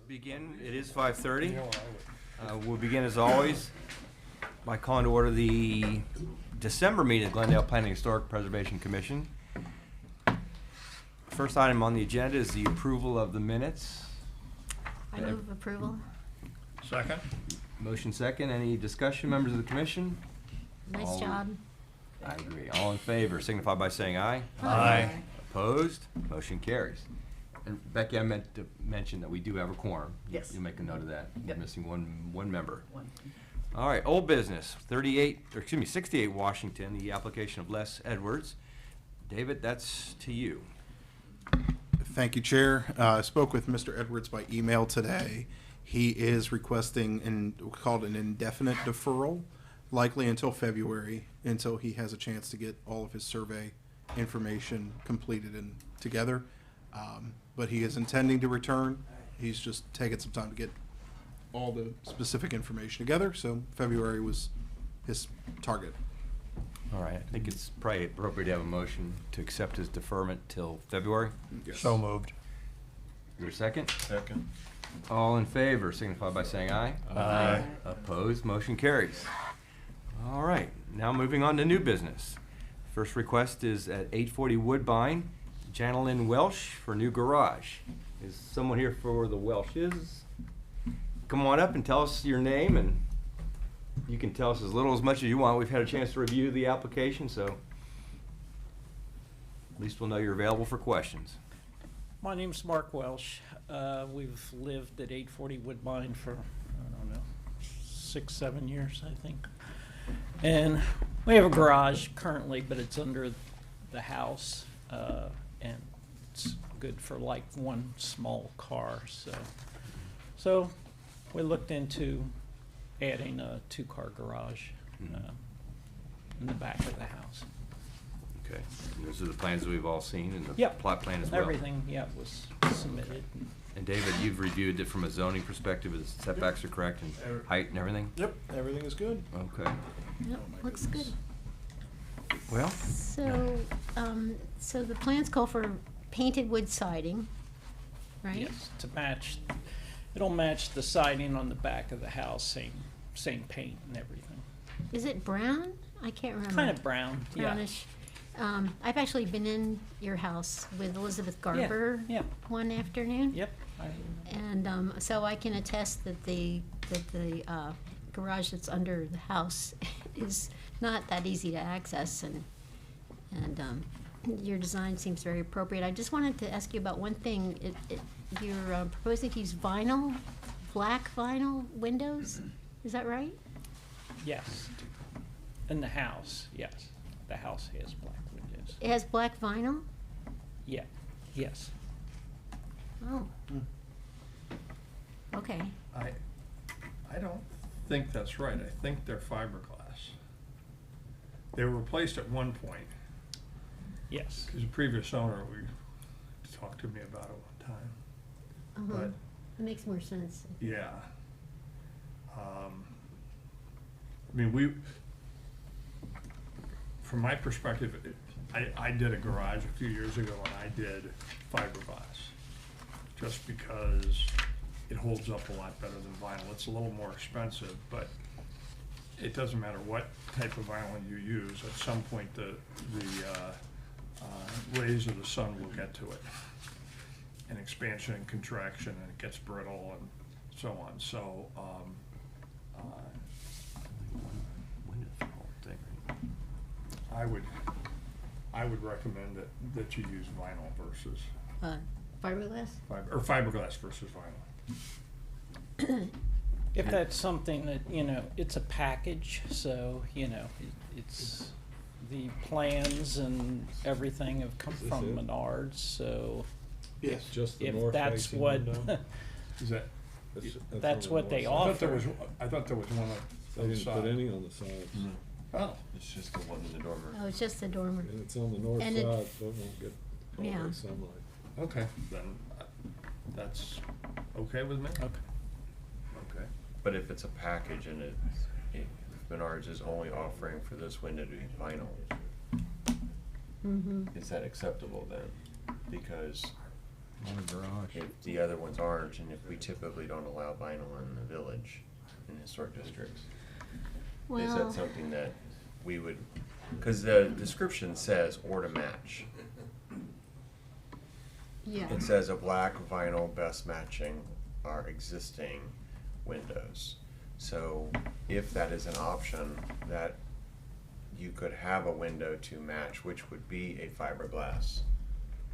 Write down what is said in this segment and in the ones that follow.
Begin. It is 5:30. We'll begin as always by calling to order the December meeting of Glendale Planning Historic Preservation Commission. First item on the agenda is the approval of the minutes. I move approval. Second. Motion second. Any discussion, members of the commission? Nice job. I agree. All in favor signify by saying aye. Aye. Opposed? Motion carries. And Becky, I meant to mention that we do have a quorum. Yes. You'll make a note of that. We're Yep. missing one member. One. All right, old business, 68 Washington, the application of Les Edwards. David, that's to you. Thank you, Chair. I spoke with Mr. Edwards by email today. He is requesting called an indefinite deferral, likely until February, until he has a chance to get all of his survey information completed and together. But he is intending to return. He's just taking some time to get all the specific information together, so February was his target. All right, I think it's probably appropriate to have a motion to accept his deferment till February. Yes. So moved. Your second? Second. All in favor signify by saying aye. Aye. Opposed, motion carries. All right, now moving on to new business. First request is at 840 Woodbine, Janelyn Welsh for new garage. Is someone here for the Welshes? Come on up and tell us your name, and you can tell us as little as much as you want. We've had a chance to review the application, so at least we'll know you're available for questions. My name's Mark Welsh. We've lived at 840 Woodbine for, I don't know, 6-7 years, I think. And we have a garage currently, but it's under the house, and it's good for like one small car. So we looked into adding a 2-car garage in the back of the house. Okay, and those are the plans that we've all seen, and the Yep. plot plan as well. Everything, was submitted. And David, you've reviewed it from a zoning perspective, the setbacks are correct, and height and everything? Yep, everything is good. Okay. Yep, looks good. Well, So, so the plans call for painted wood siding, right? Yes, to match, it'll match the siding on the back of the house, same paint and everything. Is it brown? I can't remember. Kind of brown, yeah. Brownish. I've actually been in your house with Elizabeth Garber yeah. one afternoon. Yep. And so I can attest that the garage that's under the house is not that easy to access, and your design seems very appropriate. I just wanted to ask you about one thing. You're proposing to use vinyl, black vinyl windows. Is that right? Yes. In the house, yes. The house has black windows. It has black vinyl? Yeah, yes. Oh. Okay. I don't think that's right. I think they're fiberglass. They were replaced at one point, Yes. because the previous owner, talked to me about it one time. Uh-huh. But, It makes more sense. yeah. I mean, from my perspective, I did a garage a few years ago, and I did fiberglass, just because it holds up a lot better than vinyl. It's a little more expensive, but it doesn't matter what type of vinyl you use. At some point, the rays of the sun will get to it, and expansion and contraction, and it gets brittle and so on. So, I would recommend that you use vinyl versus Fiberglass? fiberglass versus vinyl. If that's something that, it's a package, so, it's, the plans and everything have come from Menards, so Yes. Just the if north that's facing what, window? Is that? that's on the what they north side. offer. I thought there was one They on the didn't side. put any on the sides. Oh, It's just the one in the dormer. Oh, it's just the dormer. And it's on the north And side, it- so it won't get all Yeah. that sunlight. okay, then that's okay with me. Okay. But if it's a package and if Menards is only offering for this window to be vinyl, Mm-hmm. is that acceptable then? Because On a garage. if the other ones aren't, and if we typically don't allow vinyl in the village, in historic districts. Is Well, that something that we would, because the description says or to match. yeah. It says a black vinyl best matching our existing windows. So if that is an option, that you could have a window to match, which would be a fiberglass,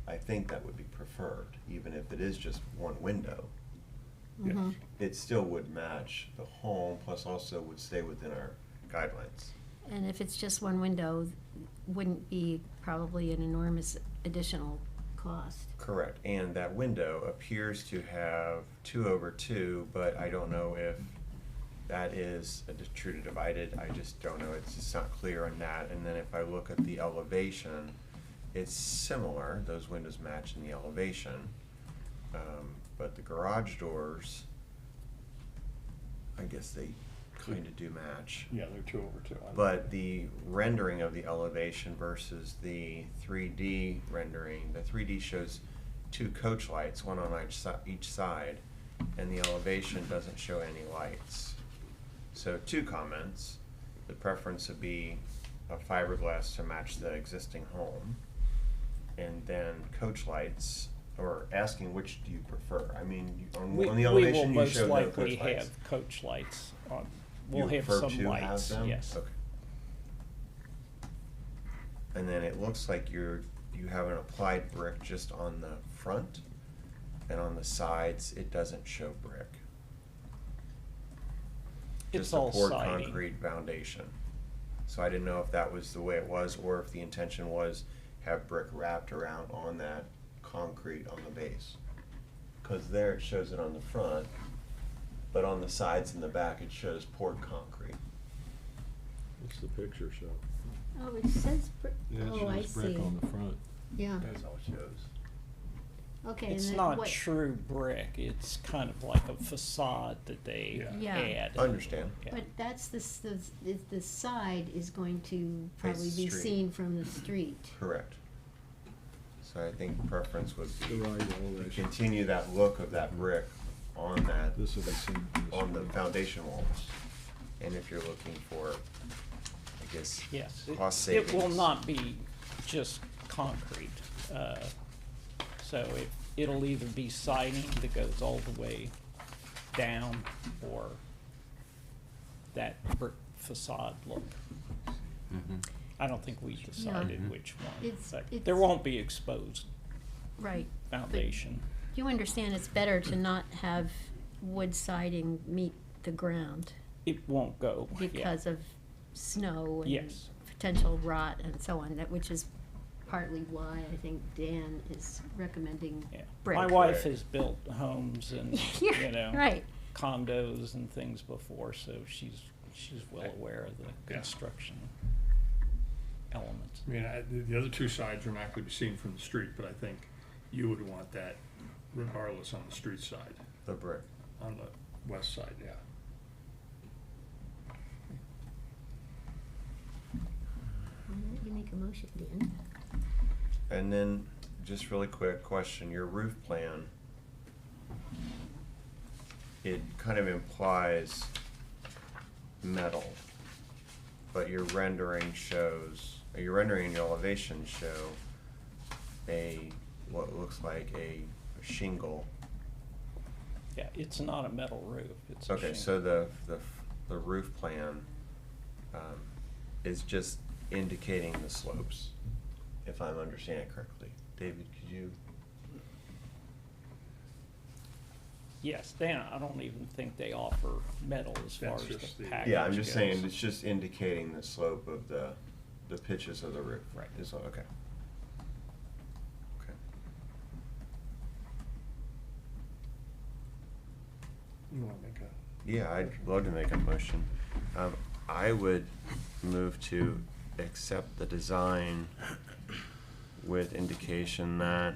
I think that would be preferred, even if it is just one window. Mhm. It still would match the home, plus also would stay within our guidelines. And if it's just one window, wouldn't be probably an enormous additional cost. Correct, and that window appears to have 2/2, but I don't know if that is a true to divided, I just don't know, it's just not clear on that. And then if I look at the elevation, it's similar, those windows match in the elevation. But the garage doors, I guess they kind of do match. Yeah, they're 2/2. But the rendering of the elevation versus the 3D rendering, the 3D shows two coach lights, one on each side, and the elevation doesn't show any lights. So 2 comments. The preference would be a fiberglass to match the existing home, and then coach lights, or asking which do you prefer? I mean, on We the will elevation you most showed no likely coach lights. have coach lights on, You we'll have prefer some to have lights, them? yes. Okay. And then it looks like you have an applied brick just on the front, and on the sides, it doesn't show brick. It's Just a all poured siding. concrete foundation. So I didn't know if that was the way it was, or if the intention was have brick wrapped around on that concrete on the base. Cause there it shows it on the front, but on the sides and the back, it shows poured concrete. What's the picture show? Oh, it says, Yeah, it oh, I shows brick see. on the front. Yeah, That's all it shows. okay. and It's then not what- true brick, it's kind of like a facade that they Yeah. Yeah. add. Understand. Yeah. But that's the side is going to probably Face the be street. seen from the street. Correct. So I think preference would be Garage to elevation. continue that look of that brick on that, This will be seen from the on the street. foundation walls. And if you're looking for, I guess, Yes, cost it will savings. not be just concrete. So it'll either be siding that goes all the way down, or that brick facade look. I don't think we decided which one, It's- but it's- there won't be exposed Right. foundation. You understand it's better to not have wood siding meet the ground It won't go, yeah. because of snow and Yes. potential rot and so on, that, which is partly why I think Dan is recommending Yeah. brick. My wife has built homes and, Yeah, you know, right. condos and things before, so she's well aware of the Yeah. construction elements. I mean, the other 2 sides are not going to be seen from the street, but I think you would want that regardless on the street side, The brick. on the west side, yeah. Why don't you make a motion, Dan? And then, just really quick question, your roof plan, it kind of implies metal, but your rendering shows, or your rendering and your elevation show what looks like a shingle. Yeah, it's not a metal roof, it's a Okay, so the roof plan, is just indicating the slopes, if I'm understanding it correctly. David, could you? Yes, Dan, I don't even think they offer metal as far That's as just the the- package Yeah, I'm just saying, goes. it's just indicating the slope of the pitches of the roof. Right. Is, okay. Okay. You want to make a, Yeah, I'd love to make a motion. I would move to accept the design with indication that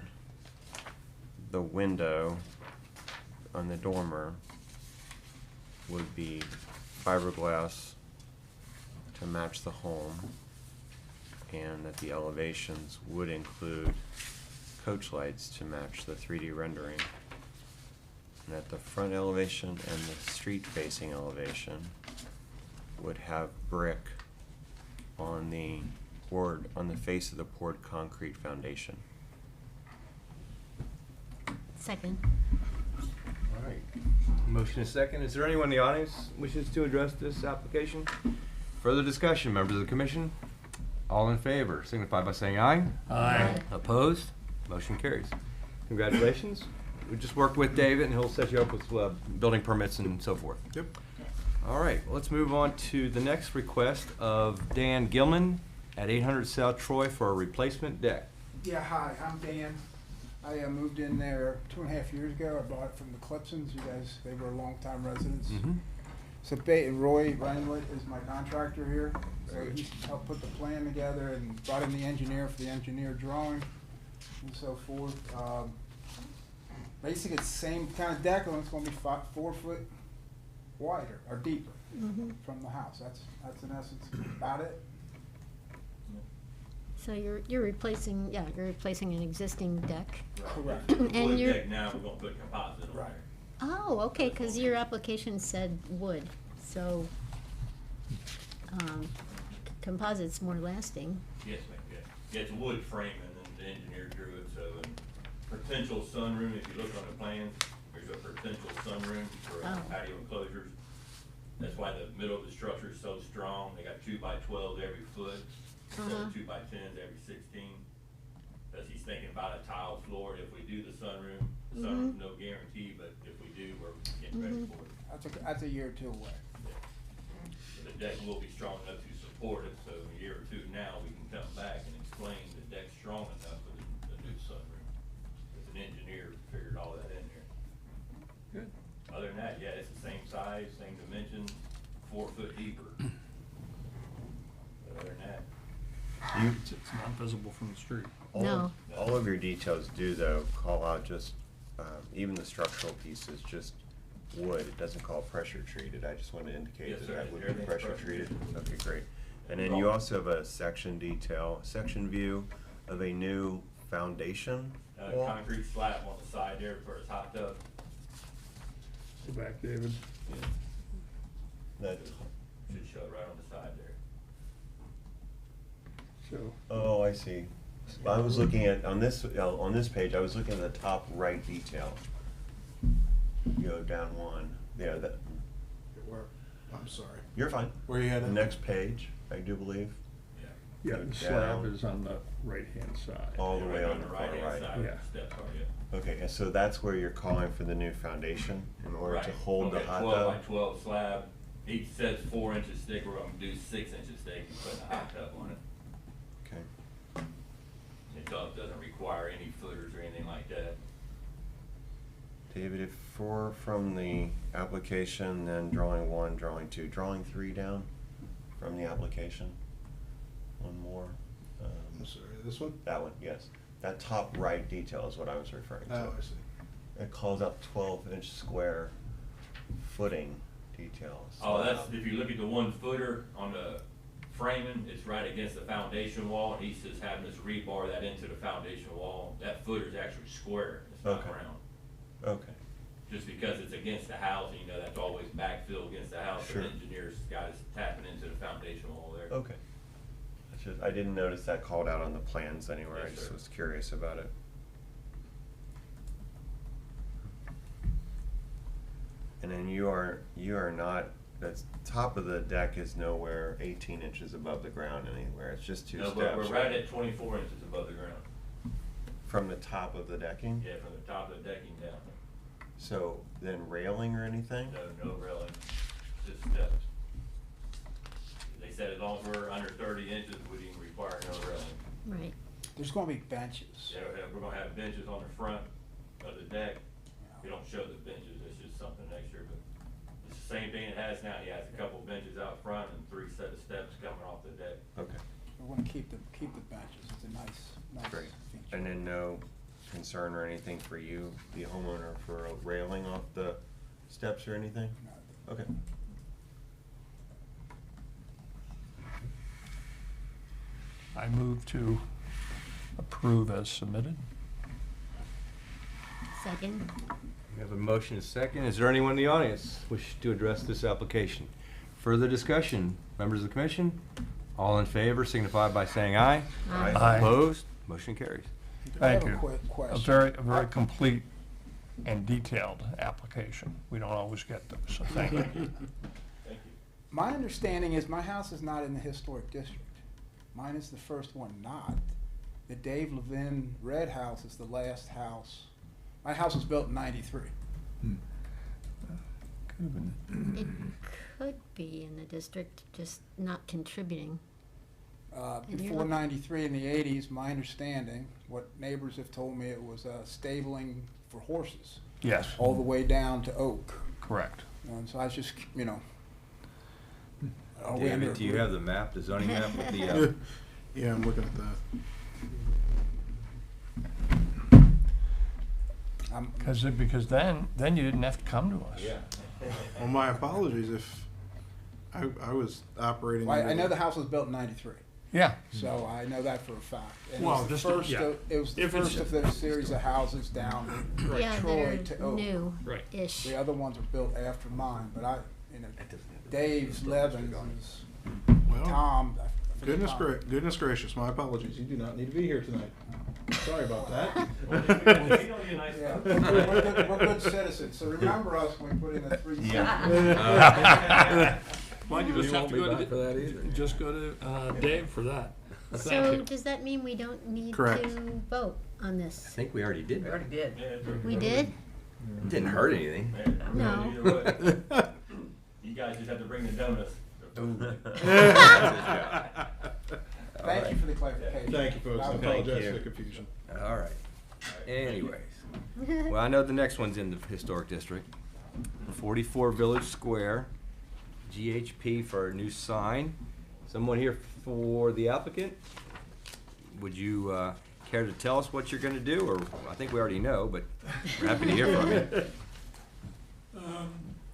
the window on the dormer would be fiberglass to match the home, and that the elevations would include coach lights to match the 3D rendering. And at the front elevation and the street facing elevation would have brick on the face of the poured concrete foundation. Second. All right. Motion is second. Is there anyone in the audience wishes to address this application? Further discussion, members of the commission? All in favor, signify by saying aye. Aye. Opposed? Motion carries. Congratulations. We just worked with David, and he'll set you up with building permits and so forth. Yep. All right, let's move on to the next request of Dan Gilman at 800 South Troy for a replacement deck. Yeah, hi, I'm Dan. I moved in there 2.5 years ago. I bought it from the Clipsons. You guys, they were longtime residents. So Roy Reinwood is my contractor here. So he helped put the plan together and brought in the engineer for the engineer drawing and so forth. Basically, it's the same kind of deck, only it's going to be 4 foot wider or deeper from the house. That's in essence about it. So you're replacing, you're replacing an existing deck. Correct. And Wood you're, deck now, we're gonna put composite on Right. there. oh, okay, because your application said wood, so composite's more lasting. Yes, ma'am, yeah. Yeah, it's a wood frame and then the engineer drew it, so, and potential sunroom, if you look on the plans, there's a potential sunroom for Oh. patio enclosures. That's why the middle of the structure is so strong. They got 2x12s every foot, instead of 2x10s every 16. Because he's thinking about a tile floor. If we do the sunroom no guarantee, but if we do, we're getting ready for it. That's a year or two away. So the deck will be strong enough to support it, so in a year or two now, we can come back and explain the deck's strong enough for the new sunroom. Because an engineer figured all that in there. Good. Other than that, yeah, it's the same size, same dimensions, 4 foot deeper. But other than that, It's not visible from the street. No. All of your details do, though, call out just, even the structural pieces, just wood. It doesn't call pressure treated. I just want to indicate Yes, that sir. that would be Everything's pressure pressure treated. treated. Okay, great. And then you also have a section detail, section view of a new foundation wall. concrete slab on the side there for his hot tub. Go back, David. That, Should show it right on the side there. So, oh, I see. I was looking at, on this page, I was looking at the top right detail. Go down one. Yeah, that, I'm sorry. you're fine. Where you The headed? next page, I do believe. yeah, Go the slab down. is on the right-hand side. All the way Right on the far right-hand right. side, Yeah. steps are, yeah. Okay, and so that's where you're calling for the new foundation in order to Right. hold the Okay, hot 12 by tub? 12 slab. Each says 4 inches thick. We're gonna do 6 inches thick and put a hot tub on it. Okay. The tub doesn't require any footers or anything like that. David, if from the application, then drawing 1, drawing 2, drawing 3 down from the application. One more. I'm sorry, this one? That one, yes. That top right detail is what I was referring to. Oh, I see. It calls out 12-inch square footing details. Oh, that's, if you look at the 1 footer on the framing, it's right against the foundation wall, and he's just having us rebar that into the foundation wall. That footer's actually square, it's not Okay. round. Okay. Just because it's against the house, and you know, that's always backfill against the house, Sure. the engineer's got us tapping into the foundation wall there. Okay. I didn't notice that called out on the plans anywhere. I Yes, just sir. was curious about it. And then you are not, the top of the deck is nowhere 18 inches above the ground anywhere. It's just 2 No, steps. but we're right at 24 inches above the ground. From the top of the decking? Yeah, from the top of the decking down. So then railing or anything? No railing, just steps. They said as long as we're under 30 inches, we didn't require no railing. Right. There's gonna be benches. Yeah, we're gonna have benches on the front of the deck. We don't show the benches, it's just something extra, but it's the same thing it has now. He has a couple benches out front and 3 set of steps coming off the deck. Okay, We wanna keep the benches. It's a nice great. feature. And then no concern or anything for you, the homeowner, for a railing off the steps or anything? No. Okay. I move to approve as submitted. Second. We have a motion and a second. Is there anyone in the audience wish to address this application? Further discussion, members of the commission? All in favor signify by saying aye. Aye. Aye. Opposed? Motion carries. I have Thank a you. quick A question. very complete and detailed application. We don't always get those, so thank you. Thank you. My understanding is my house is not in the historic district. Mine is the first one not. The Dave Levin red house is the last house. My house was built in '93. It could be in the district, just not contributing. And you're Before looking- '93 in the '80s, my understanding, what neighbors have told me, it was stabling for horses Yes, all the way down to Oak. correct. And so I was just, are we under David, do you have the map, the zoning map with the, Yeah, I'm looking at that. Because then you didn't have to come to us. yeah. Well, my apologies if I was operating. Well, I under know the house was built in '93, Yeah, so I know that for a fact. And Well, it was just- the first, yeah. it was the If it's- first of those series of houses down Yeah, Troy they're to Oak. new-ish. The other ones were built after mine, but Dave's, Levin's, Well, Tom. I forget goodness, Tom. goodness gracious, my apologies. You do not need to be here tonight. Sorry about that. Yeah, we're good citizens, so remember us when we put in the 3 Well, you just You have won't to be go back for that either. just go to Dave for that. So Thank you. does that mean we don't need Correct. to vote on I this? think we already did. We did? It didn't hurt anything. No. You guys just have to bring the donuts. Thank you for the clarification. Thank you, folks. I That was- apologize you. for the confusion. All right. Anyways, well, I know the next one's in the historic district. 44 Village Square, GHP for a new sign. Someone here for the applicant? Would you care to tell us what you're gonna do, or, I think we already know, but we're happy to hear from you.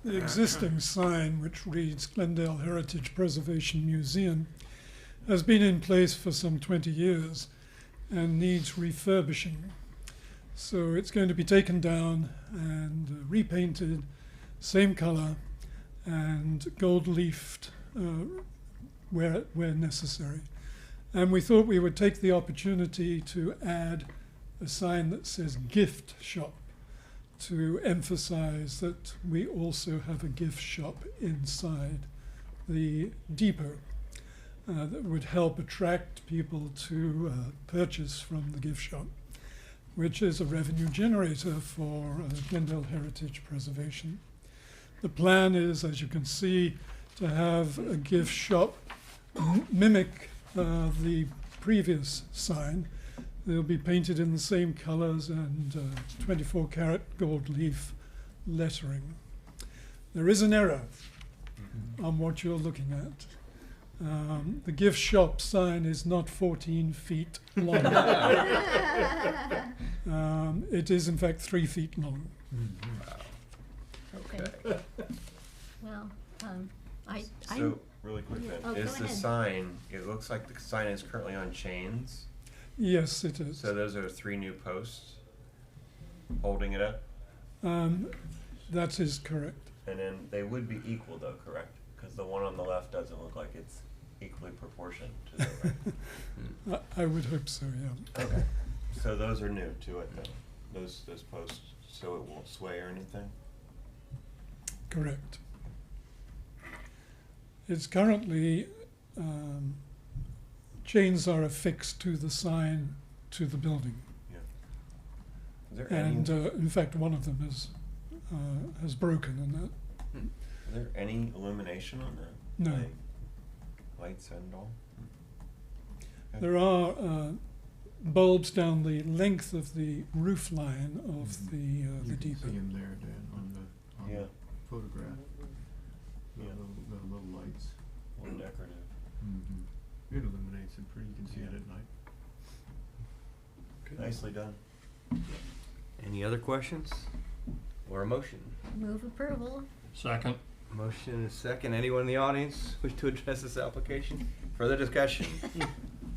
The existing sign, which reads Glendale Heritage Preservation Museum, has been in place for some 20 years and needs refurbishing. So it's going to be taken down and repainted, same color, and gold leafed where necessary. And we thought we would take the opportunity to add a sign that says gift shop, to emphasize that we also have a gift shop inside the depot that would help attract people to purchase from the gift shop, which is a revenue generator for Glendale Heritage Preservation. The plan is, as you can see, to have a gift shop mimic the previous sign. They'll be painted in the same colors and 24 karat gold leaf lettering. There is an error on what you're looking at. The gift shop sign is not 14 feet long. It is in fact 3 feet long. Okay. Well, I, So, really quick Oh, then, go is the ahead. sign, it looks like the sign is currently on chains, Yes, it is. so those are 3 new posts holding it up? That is correct. And then they would be equal though, correct? Because the one on the left doesn't look like it's equally proportioned to the right. I would hope so, yeah. Okay, so those are new to it though, those posts, so it won't sway or anything? Correct. It's currently, chains are affixed to the sign to the building. Yeah. Is there any, And in fact, one of them has broken in that. is there any illumination on that? No. Like lights and all? There are bulbs down the length of the roof line of the depot. See them there, Dan, on Yeah. the photograph. The Yeah. little lights. More decorative. Mm-hmm. It illuminates it pretty, you can see it at night. Nicely done. Any other questions or a motion? move approval. Second. Motion and a second. Anyone in the audience wish to address this application? Further discussion?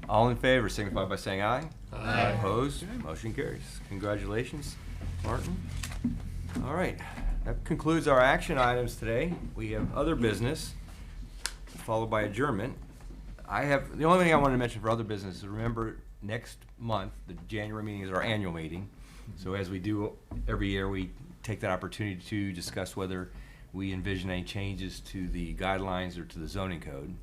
All in favor signify by saying aye. Aye. Opposed? Motion carries. Congratulations. Martin. All right, that concludes our action items today. We have other business, followed by adjournment. The only thing I wanted to mention for other business is remember next month, the January meeting is our annual meeting. So as we do every year, we take that opportunity to discuss whether we envision any changes to the guidelines or to the zoning code.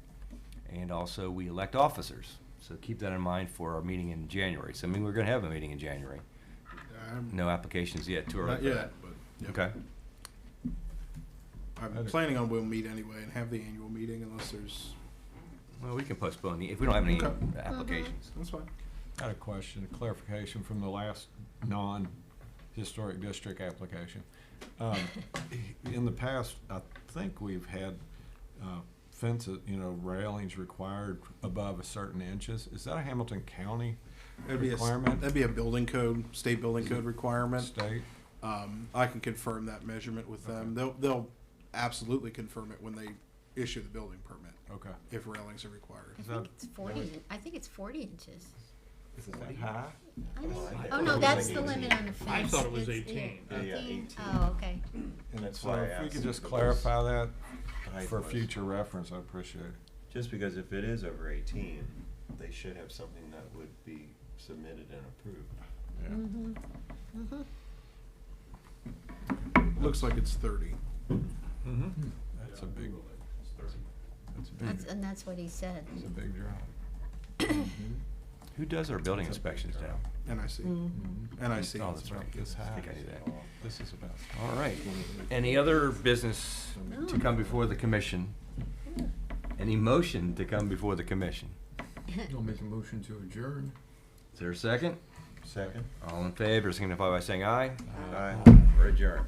And also we elect officers. So keep that in mind for our meeting in January. So I mean, we're gonna have a meeting in January. No applications yet, too early Not for yet, that. but. yep. Okay. I'm planning on we'll meet anyway and have the annual meeting unless there's, Well, we can postpone if we don't have any Okay. applications. that's fine. I had a question, a clarification from the last non-historic district application. In the past, I think we've had fences, railings required above a certain inches. Is that a Hamilton County requirement? That'd be a building code, state building code requirement. State? I can confirm that measurement with them. They'll absolutely confirm it when they issue the building permit, Okay. if railings are required. I think it's 40, I think it's 40 inches. Is it that high? I think, I oh, no, thought it that's was the 18. limit on the fence. I thought it was It's- 18. Yeah, 18. Oh, okay. And that's So why I if we asked could just if it clarify was- that height for was- future reference, I appreciate it. Just because if it is over 18, they should have something that would be submitted and approved. Yeah. Mm-hmm. Looks like it's 30. Mm-hmm. That's a big, And that's what he said. that's a big drop. Who does our building inspections now? NIC. Mm-hmm. NIC. Oh, that's right. This I high. think I knew that. This is about. All right. Any other business to come before the commission? Any motion to come before the commission? I'll make a motion to adjourn. Is there a second? Second? All in favor, signify by saying aye. Aye. We're adjourned.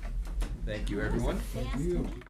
Thank you, everyone. Fast.